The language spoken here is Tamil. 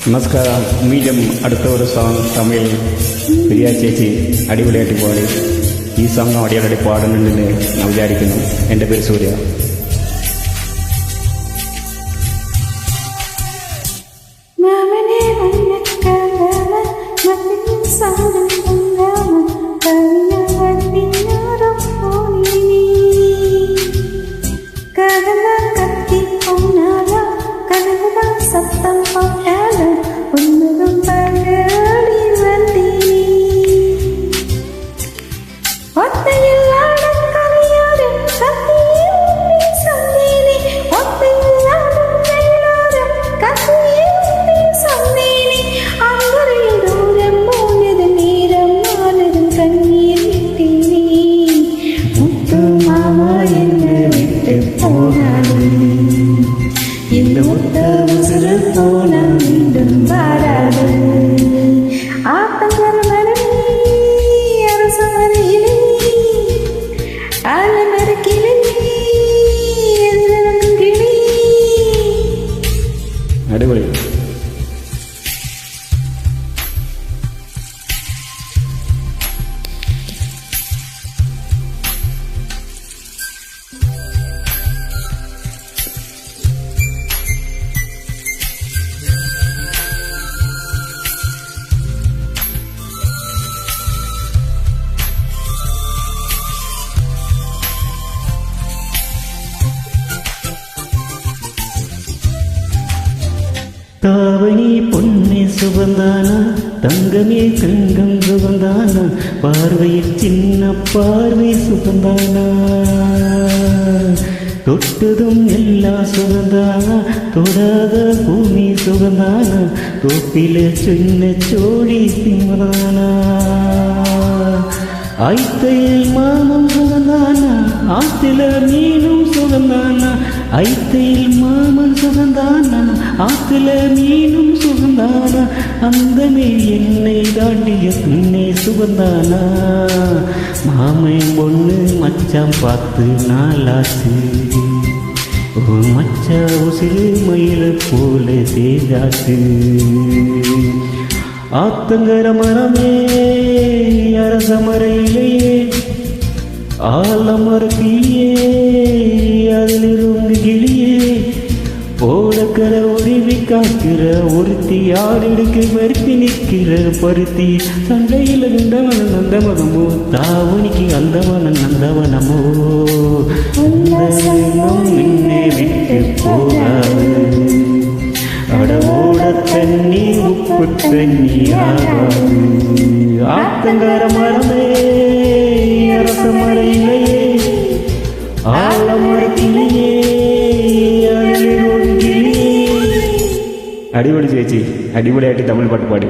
നമസ്കാരം. വീണ്ടും അടുത്ത ഒരു സോങ് തമിഴിൽ പ്രിയ ചേച്ചി അടിപൊളിയായിട്ട് പാടി. ഈ സോങ് അടിപൊളി പാടുന്നുണ്ടെന്ന് ഞാൻ വിചാരിക്കുന്നു. എൻ്റെ പേര് സൂര്യ. சத்தம் போட்டால உன்னதும் பகடி வந்தி ஒத்தையில் ஆடும் கலையாடும் கத்தியும் சொன்னேனே ஒத்தையில் ஆடும் வெயிலாடும் கத்தியும் சொன்னேனே அங்குறையில் தூரம் போனது நேரம் ஆனது கண்ணீர் விட்டேனே முத்து மாமா என்னை விட்டு போனாது இந்த முத்த உசுறு போன மீண்டும் வாராது ஆத்தங்கர மரமே அரசமரையிலே ஆலமரக்கிளை எதிரங்கு கிளி. അടിപൊളി. தாவணி பொன்னே சுகந்தானா, தங்கமே தங்கம் சுகந்தானா, பார்வையில் சின்ன பார்வை சுகந்தானா, தொட்டதும் எல்லாம் சுகந்தானா, தொடாத பூமி சுகந்தானா, தோப்பில சின்ன சோழி சிம்மதானா, ஐத்தையில் மாமம் சுகந்தானா, ஆத்தில மீனும் சுகந்தானா, ஐத்தையில் மாமன் சுகந்தானா, ஆத்தில மீனும் சுகந்தானா, அந்த மேல் என்னை தாண்டிய பின்னே சுகந்தானா, மாமன் பொண்ணு மச்சான் பார்த்து நாளாச்சு, மச்சா உசிறு மயில போல தேஜாச்சு, ஆத்தங்கர மரமே அரசமரையிலேயே ஆலமரக்கிளியே அதிலிருந்து கிளியே ஓடக்கர உருவி காக்கிற ஒருத்தி ஆடெடுக்க பருத்தி நிற்கிற பருத்தி சண்டையில் நந்தவன நந்தவனமோ தாவணிக்கு அந்தவன நந்தவனமோ நின்னே விட்டு போகாது அடவோட தண்ணி உப்பு தண்ணி ஆகாது ஆத்தங்கர மரமே அரச மரையிலேயே ஆலமரத்திலேயே അടിപൊളി ചേച്ചി, അടിപൊളിയായിട്ട് തമിഴ് പാട്ട് പാടി.